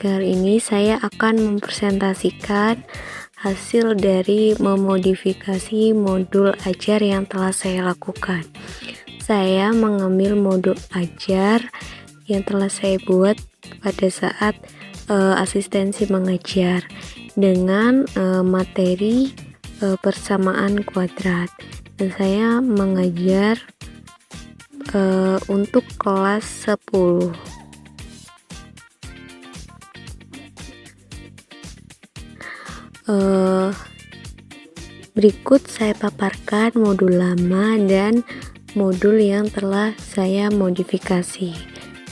Kali ini saya akan mempresentasikan hasil dari memodifikasi modul ajar yang telah saya lakukan. Saya mengambil modul ajar yang telah saya buat pada saat asistensi mengajar dengan materi persamaan kuadrat, dan saya mengajar untuk kelas 10. Berikut saya paparkan modul lama dan modul yang telah saya modifikasi.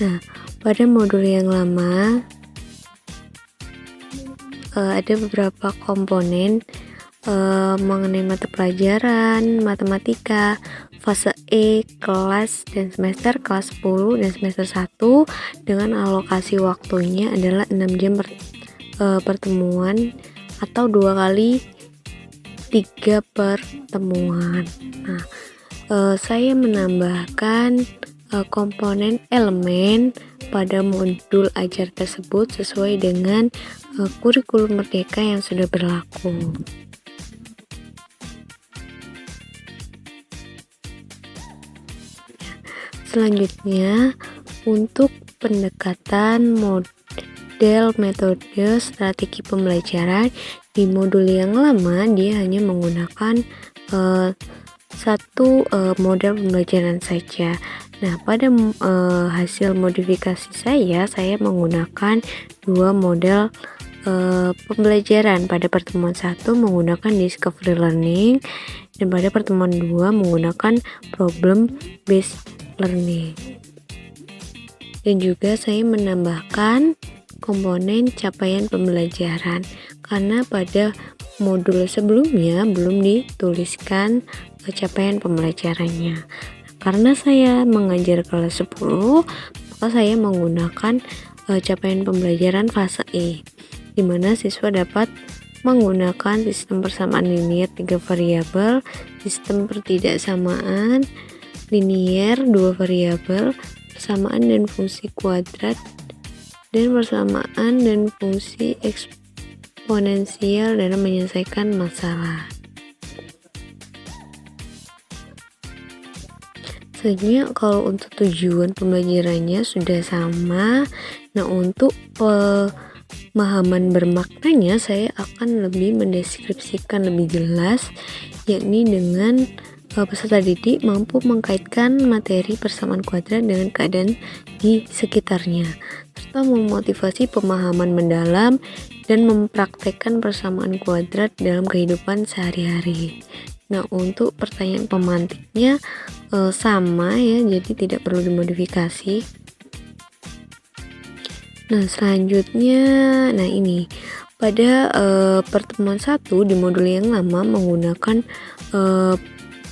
Nah, pada modul yang lama ada beberapa komponen mengenai mata pelajaran matematika fase E, kelas dan semester kelas 10 dan semester 1 dengan alokasi waktunya adalah 6 jam pertemuan atau 2 kali 3 pertemuan. Nah, saya menambahkan komponen elemen pada modul ajar tersebut sesuai dengan kurikulum merdeka yang sudah berlaku. Selanjutnya, untuk pendekatan model metode strategi pembelajaran di modul yang lama, dia hanya menggunakan satu model pembelajaran saja. Nah, pada hasil modifikasi saya menggunakan 2 model pembelajaran. Pada pertemuan 1 menggunakan discovery learning, dan pada pertemuan 2 menggunakan problem based learning. Dan juga saya menambahkan komponen capaian pembelajaran karena pada modul sebelumnya belum dituliskan capaian pembelajarannya. Karena saya mengajar kelas 10, maka saya menggunakan capaian pembelajaran fase E, di mana siswa dapat menggunakan sistem persamaan linier 3 variabel, sistem pertidaksamaan linier 2 variabel, persamaan dan fungsi kuadrat, dan persamaan dan fungsi eksponensial dalam menyelesaikan masalah. Sebenarnya kalau untuk tujuan pembelajarannya sudah sama. Nah, untuk pemahaman bermaknanya saya akan lebih mendeskripsikan lebih jelas, yakni dengan peserta didik mampu mengkaitkan materi persamaan kuadrat dengan keadaan di sekitarnya, serta memotivasi pemahaman mendalam dan mempraktekkan persamaan kuadrat dalam kehidupan sehari-hari. Nah, untuk pertanyaan pemantiknya sama ya, jadi tidak perlu dimodifikasi. Nah, selanjutnya, ini pada pertemuan 1 di modul yang lama menggunakan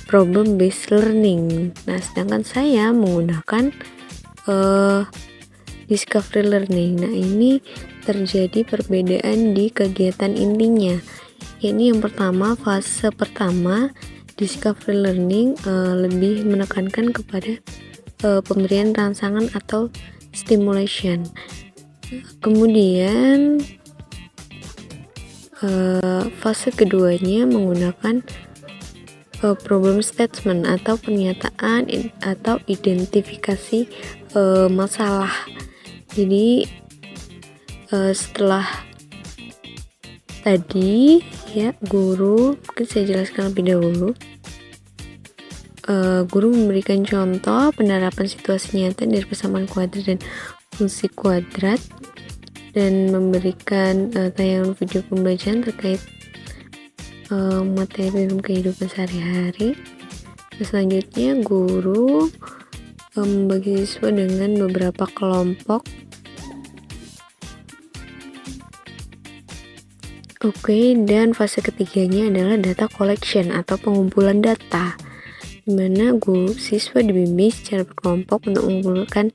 problem based learning. Nah, sedangkan saya menggunakan discovery learning. Nah, ini terjadi perbedaan di kegiatan intinya. Ini yang pertama, fase pertama discovery learning lebih menekankan kepada pemberian rangsangan atau stimulation. Kemudian fase keduanya menggunakan problem statement atau pernyataan atau identifikasi masalah. Jadi setelah tadi ya, guru, mungkin saya jelaskan lebih dahulu. Guru memberikan contoh penerapan situasi nyata dari persamaan kuadrat dan fungsi kuadrat, dan memberikan tayangan video pembelajaran terkait materi dalam kehidupan sehari-hari. Selanjutnya, guru membagi siswa dengan beberapa kelompok. Dan fase ketiganya adalah data collection atau pengumpulan data, di mana siswa dibimbing secara berkelompok untuk mengumpulkan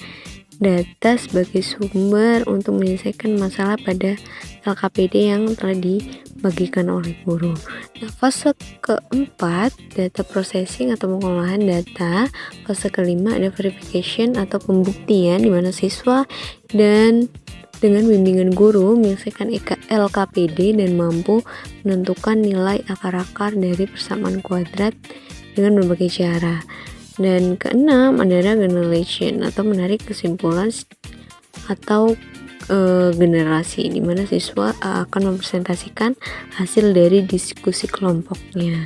data sebagai sumber untuk menyelesaikan masalah pada LKPD yang telah dibagikan oleh guru. Nah, fase keempat, data processing atau pengolahan data. Fase kelima ada verification atau pembuktian, di mana siswa dan dengan bimbingan guru menyelesaikan LKPD dan mampu menentukan nilai akar-akar dari persamaan kuadrat dengan berbagai cara. Dan keenam adalah generation atau menarik kesimpulan atau generasi, di mana siswa akan mempresentasikan hasil dari diskusi kelompoknya.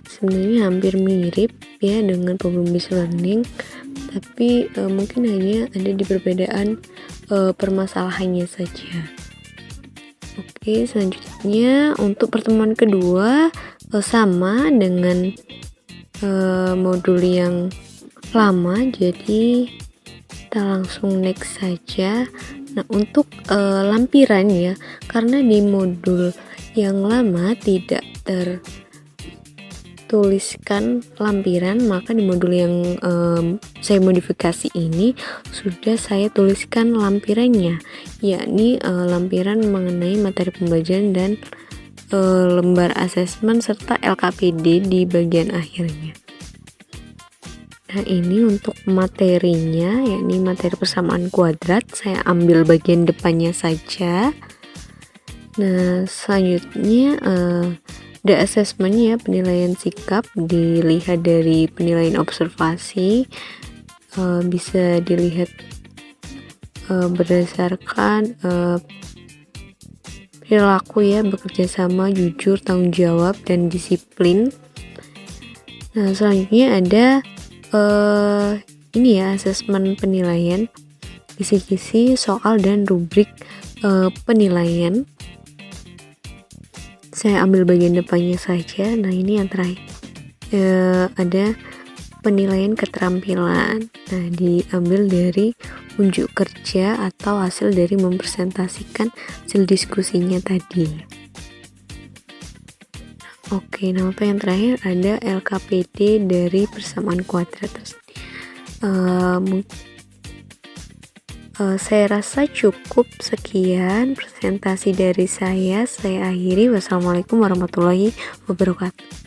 Sebenarnya hampir mirip ya dengan problem based learning, tapi mungkin hanya ada di perbedaan permasalahannya saja. Oke, selanjutnya untuk pertemuan kedua sama dengan modul yang lama, jadi kita langsung next saja. Nah, untuk lampiran ya, karena di modul yang lama tidak tertuliskan lampiran, maka di modul yang saya modifikasi ini sudah saya tuliskan lampirannya, yakni lampiran mengenai materi pembelajaran dan lembar asesmen serta LKPD di bagian akhirnya. Nah, ini untuk materinya, yakni materi persamaan kuadrat, saya ambil bagian depannya saja. Nah, selanjutnya the assessment ya, penilaian sikap dilihat dari penilaian observasi, bisa dilihat berdasarkan perilaku ya, bekerja sama, jujur, tanggung jawab, dan disiplin. Nah, selanjutnya ada ini ya, asesmen penilaian, kisi-kisi soal dan rubrik penilaian. Saya ambil bagian depannya saja. Nah, ini yang terakhir ada penilaian keterampilan. Nah, diambil dari unjuk kerja atau hasil dari mempresentasikan hasil diskusinya tadi. Oke, nah apa yang terakhir ada LKPD dari persamaan kuadrat. Saya rasa cukup sekian presentasi dari saya. Saya akhiri. Wassalamualaikum warahmatullahi wabarakatuh.